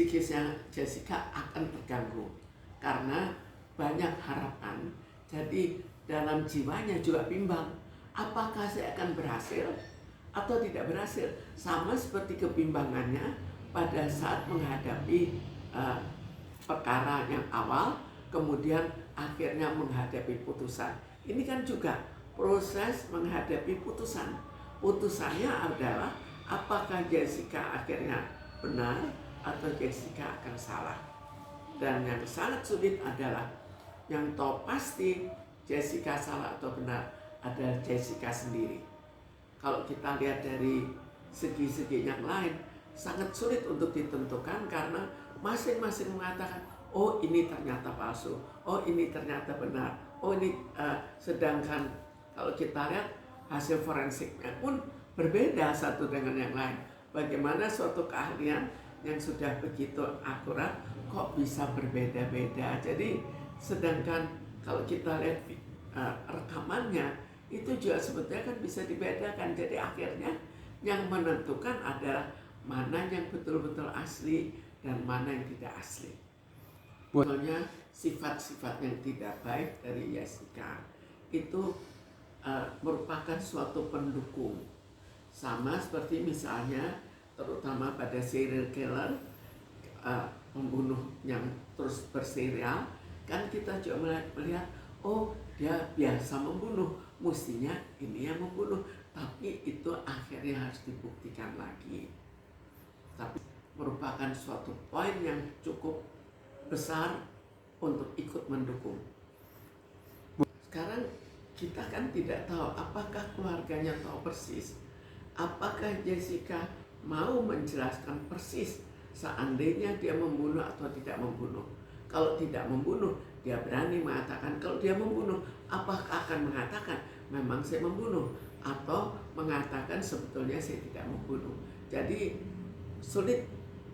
psikisnya Jessica akan terganggu karena banyak harapan. Jadi dalam jiwanya juga bimbang, apakah saya akan berhasil atau tidak berhasil. Sama seperti kebimbangannya pada saat menghadapi perkara yang awal, kemudian akhirnya menghadapi putusan. Ini kan juga proses menghadapi putusan. Putusannya adalah apakah Jessica akhirnya benar atau Jessica akan salah. Dan yang sangat sulit adalah yang tahu pasti Jessica salah atau benar adalah Jessica sendiri. Kalau kita lihat dari segi-segi yang lain, sangat sulit untuk ditentukan karena masing-masing mengatakan, oh ini ternyata palsu, oh ini ternyata benar, oh ini sedangkan kalau kita lihat hasil forensiknya pun berbeda satu dengan yang lain. Bagaimana suatu keahlian yang sudah begitu akurat kok bisa berbeda-beda. Jadi sedangkan kalau kita lihat rekamannya itu juga sebetulnya kan bisa dibedakan. Jadi akhirnya yang menentukan adalah mana yang betul-betul asli dan mana yang tidak asli. Contohnya sifat-sifat yang tidak baik dari Jessica itu merupakan suatu pendukung. Sama seperti misalnya terutama pada serial killer, pembunuh yang terus berserial, kan kita juga melihat, oh dia biasa membunuh, mestinya ini yang membunuh, tapi itu akhirnya harus dibuktikan lagi. Tapi merupakan suatu poin yang cukup besar untuk ikut mendukung. Sekarang kita kan tidak tahu apakah keluarganya tahu persis, apakah Jessica mau menjelaskan persis seandainya dia membunuh atau tidak membunuh. Kalau tidak membunuh, dia berani mengatakan. Kalau dia membunuh, apakah akan mengatakan memang saya membunuh, atau mengatakan sebetulnya saya tidak membunuh. Jadi sulit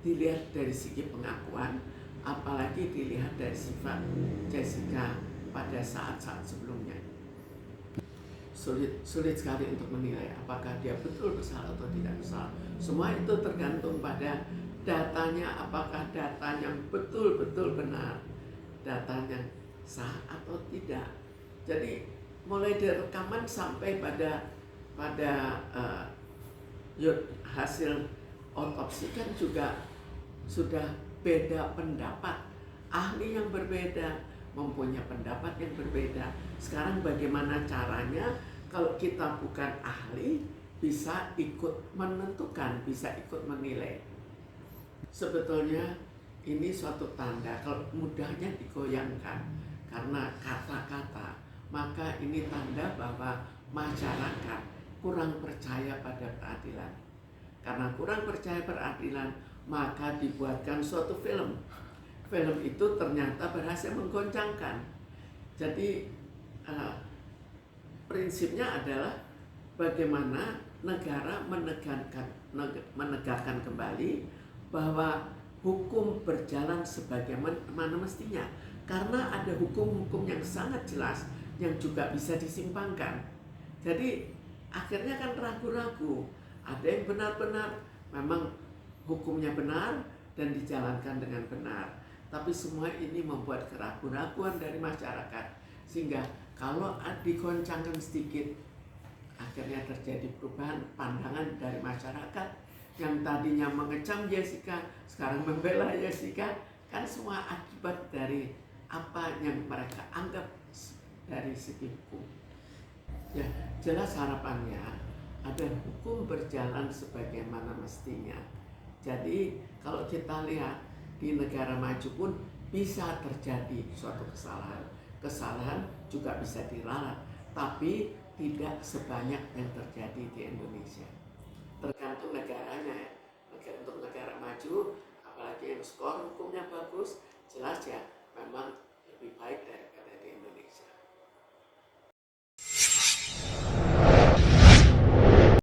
dilihat dari segi pengakuan, apalagi dilihat dari sifat Jessica pada saat-saat sebelumnya. Sulit sekali untuk menilai apakah dia betul bersalah atau tidak bersalah. Semua itu tergantung pada datanya, apakah datanya betul-betul benar, datanya sah atau tidak. Jadi mulai dari rekaman sampai pada hasil otopsi kan juga sudah beda pendapat. Ahli yang berbeda mempunyai pendapat yang berbeda. Sekarang bagaimana caranya kalau kita bukan ahli bisa ikut menentukan, bisa ikut menilai. Sebetulnya ini suatu tanda kalau mudahnya digoyangkan karena kata-kata, maka ini tanda bahwa masyarakat kurang percaya pada peradilan. Karena kurang percaya peradilan, maka dibuatkan suatu film. Film itu ternyata berhasil menggoncangkan. Jadi prinsipnya adalah bagaimana negara menegakkan kembali bahwa hukum berjalan sebagaimana mestinya. Karena ada hukum-hukum yang sangat jelas yang juga bisa disimpangkan. Jadi akhirnya kan ragu-ragu. Ada yang benar-benar memang hukumnya benar dan dijalankan dengan benar. Tapi semua ini membuat keraguan-raguan dari masyarakat. Sehingga kalau digoncangkan sedikit, akhirnya terjadi perubahan pandangan dari masyarakat. Yang tadinya mengecam Jessica, sekarang membela Jessica. Kan semua akibat dari apa yang mereka anggap dari segi hukum. Ya, jelas harapannya ada hukum berjalan sebagaimana mestinya. Jadi kalau kita lihat di negara maju pun bisa terjadi suatu kesalahan. Kesalahan juga bisa diralat, tapi tidak sebanyak yang terjadi di Indonesia. Tergantung negaranya. Untuk negara maju, apalagi yang skor hukumnya bagus, jelas ya memang lebih baik dari